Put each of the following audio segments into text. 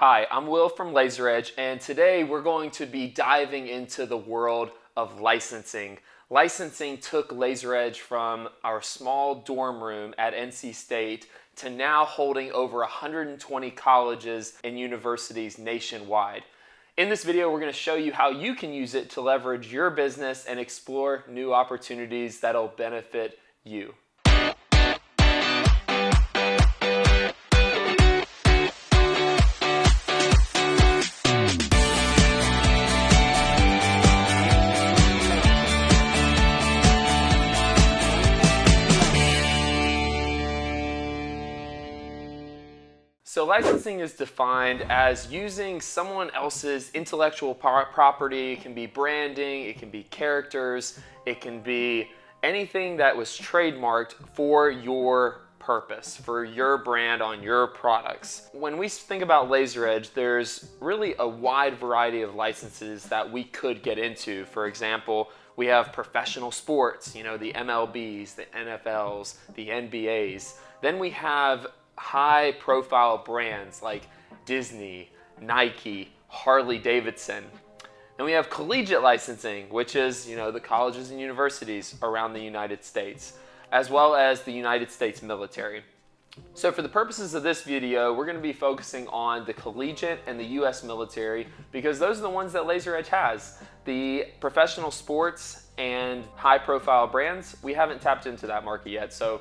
Hi, I'm Will from LazerEdge, and today we're going to be diving into the world of licensing. Licensing took LazerEdge from our small dorm room at NC State to now holding over 120 colleges and universities nationwide. In this video, we're going to show you how you can use it to leverage your business and explore new opportunities that'll benefit you. So licensing is defined as using someone else's intellectual property. It can be branding, it can be characters, it can be anything that was trademarked for your purpose, for your brand on your products. When we think about LazerEdge, there's really a wide variety of licenses that we could get into. For example, we have professional sports, the MLBs, the NFLs, the NBAs. Then we have high profile brands like Disney, Nike, Harley Davidson. And we have collegiate licensing, which is, the colleges and universities around the United States, as well as the United States military. So for the purposes of this video, we're going to be focusing on the collegiate and the US military because those are the ones that LazerEdge has. The professional sports and high profile brands, we haven't tapped into that market yet. So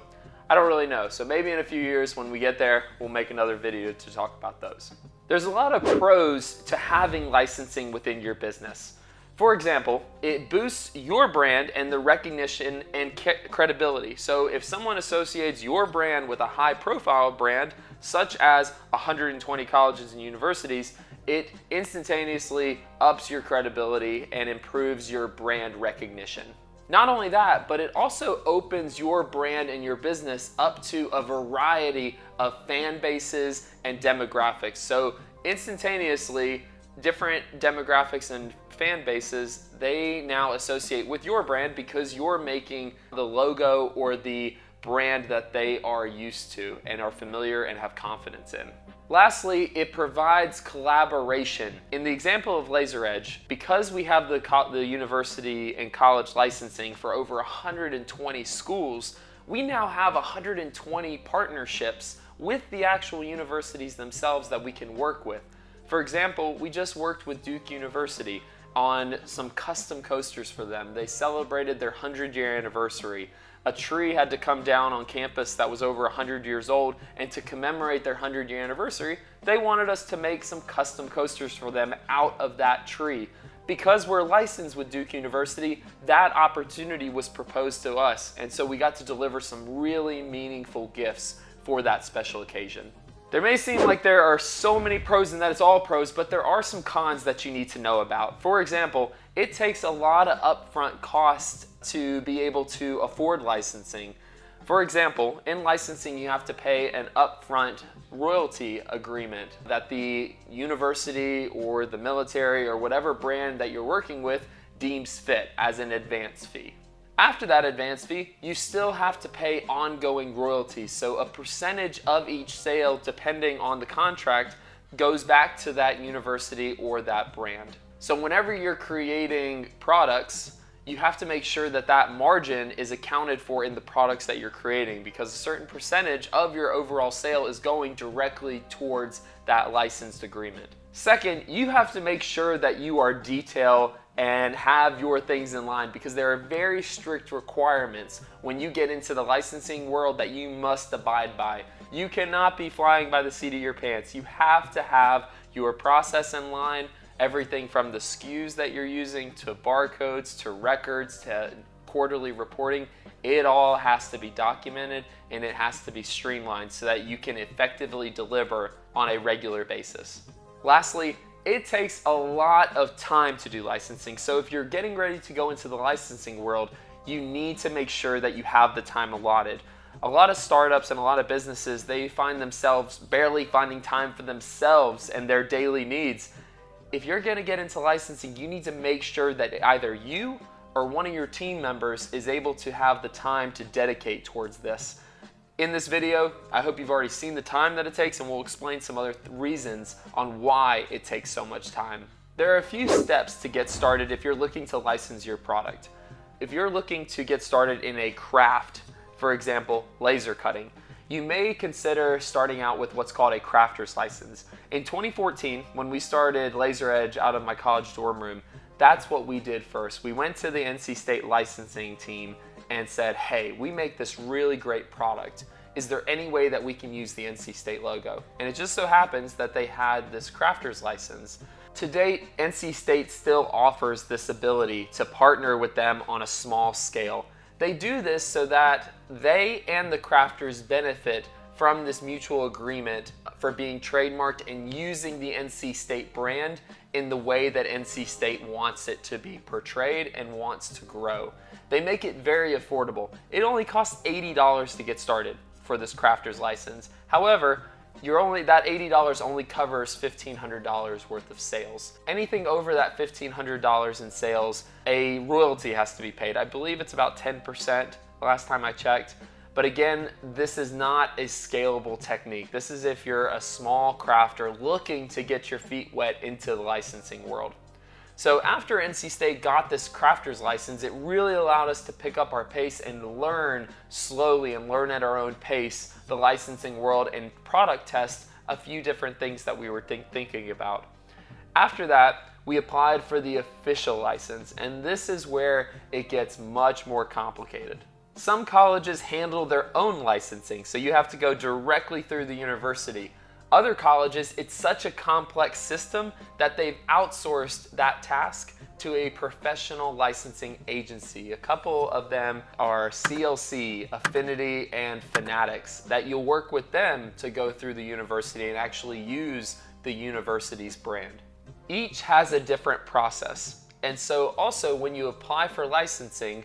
I don't really know. So maybe in a few years when we get there, we'll make another video to talk about those. There's a lot of pros to having licensing within your business. For example, it boosts your brand and the recognition and credibility. So if someone associates your brand with a high profile brand, such as 120 colleges and universities, it instantaneously ups your credibility and improves your brand recognition. Not only that, but it also opens your brand and your business up to a variety of fan bases and demographics. So instantaneously, different demographics and fan bases, they now associate with your brand because you're making the logo or the brand that they are used to and are familiar and have confidence in. Lastly, it provides collaboration. In the example of LazerEdge, because we have the university and college licensing for over 120 schools, we now have 120 partnerships with the actual universities themselves that we can work with. For example, we just worked with Duke University on some custom coasters for them. They celebrated their 100-year anniversary. A tree had to come down on campus that was over 100 years old, and to commemorate their 100-year anniversary, they wanted us to make some custom coasters for them out of that tree. Because we're licensed with Duke University, that opportunity was proposed to us, and so we got to deliver some really meaningful gifts for that special occasion. There may seem like there are so many pros and that it's all pros, but there are some cons that you need to know about. For example, it takes a lot of upfront costs to be able to afford licensing. For example, in licensing, you have to pay an upfront royalty agreement that the university or the military or whatever brand that you're working with deems fit as an advance fee. After that advance fee, you still have to pay ongoing royalties. So a percentage of each sale, depending on the contract, goes back to that university or that brand. So whenever you're creating products, you have to make sure that that margin is accounted for in the products that you're creating, because a certain percentage of your overall sale is going directly towards that licensed agreement. Second, you have to make sure that you are detailed and have your things in line, because there are very strict requirements when you get into the licensing world that you must abide by. You cannot be flying by the seat of your pants. You have to have your process in line, everything from the SKUs that you're using to barcodes to records to quarterly reporting. It all has to be documented and it has to be streamlined so that you can effectively deliver on a regular basis. Lastly, it takes a lot of time to do licensing. So if you're getting ready to go into the licensing world, you need to make sure that you have the time allotted. A lot of startups and a lot of businesses, they find themselves barely finding time for themselves and their daily needs. If you're gonna get into licensing, you need to make sure that either you or one of your team members is able to have the time to dedicate towards this. In this video, I hope you've already seen the time that it takes, and we'll explain some other reasons on why it takes so much time. There are a few steps to get started if you're looking to license your product. If you're looking to get started in a craft, for example, laser cutting, you may consider starting out with what's called a crafter's license. In 2014, when we started LazerEdge out of my college dorm room, that's what we did first. We went to the NC State licensing team and said, hey, we make this really great product. Is there any way that we can use the NC State logo? And it just so happens that they had this crafter's license. To date, NC State still offers this ability to partner with them on a small scale. They do this so that they and the crafters benefit from this mutual agreement for being trademarked and using the NC State brand in the way that NC State wants it to be portrayed and wants to grow. They make it very affordable. It only costs $80 to get started for this crafter's license. However, that $80 only covers $1,500 worth of sales. Anything over that $1,500 in sales, a royalty has to be paid. I believe it's about 10% last time I checked. But again, this is not a scalable technique. This is if you're a small crafter looking to get your feet wet into the licensing world. So after NC State got this crafter's license, it really allowed us to pick up our pace and learn slowly and learn at our own pace the licensing world and product test a few different things that we were thinking about. After that, we applied for the official license, and this is where it gets much more complicated. Some colleges handle their own licensing, so you have to go directly through the university. Other colleges, it's such a complex system that they've outsourced that task to a professional licensing agency. A couple of them are CLC, Affinity, and Fanatics, that you'll work with them to go through the university and actually use the university's brand. Each has a different process. And so also when you apply for licensing,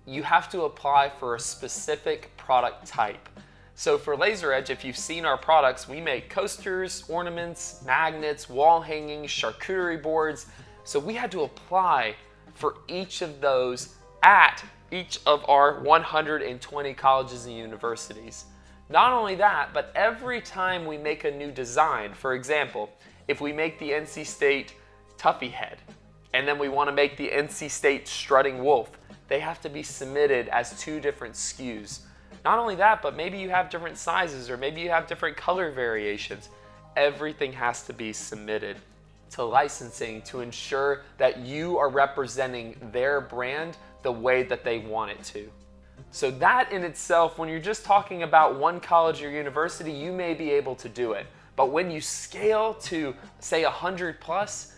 you have to apply for a specific product type. So for LazerEdge, if you've seen our products, we make coasters, ornaments, magnets, wall hangings, charcuterie boards. So we had to apply for each of those at each of our 120 colleges and universities. Not only that, but every time we make a new design, for example, if we make the NC State Tuffy head, and then we want to make the NC State strutting wolf, they have to be submitted as two different SKUs. Not only that, but maybe you have different sizes or maybe you have different color variations. Everything has to be submitted to licensing to ensure that you are representing their brand the way that they want it to. So that in itself, when you're just talking about one college or university, you may be able to do it. But when you scale to say 100 plus,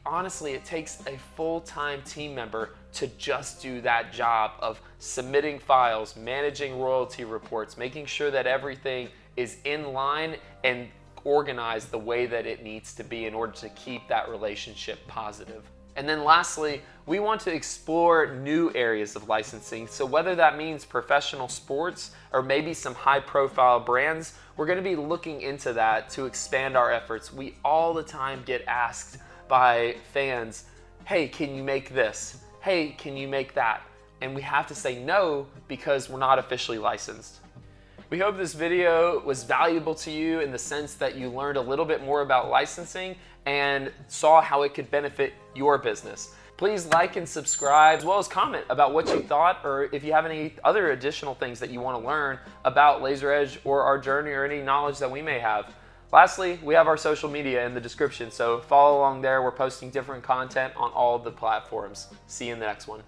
honestly, it takes a full-time team member to just do that job of submitting files, managing royalty reports, making sure that everything is in line and organized the way that it needs to be in order to keep that relationship positive. And then lastly, we want to explore new areas of licensing. So whether that means professional sports or maybe some high-profile brands, we're going to be looking into that to expand our efforts. We all the time get asked by fans, hey, can you make this? Hey, can you make that? And we have to say no because we're not officially licensed. We hope this video was valuable to you in the sense that you learned a little bit more about licensing and saw how it could benefit your business. Please like and subscribe, as well as comment about what you thought, or if you have any other additional things that you want to learn about LazerEdge or our journey or any knowledge that we may have. Lastly, we have our social media in the description, so follow along there. We're posting different content on all of the platforms. See you in the next one.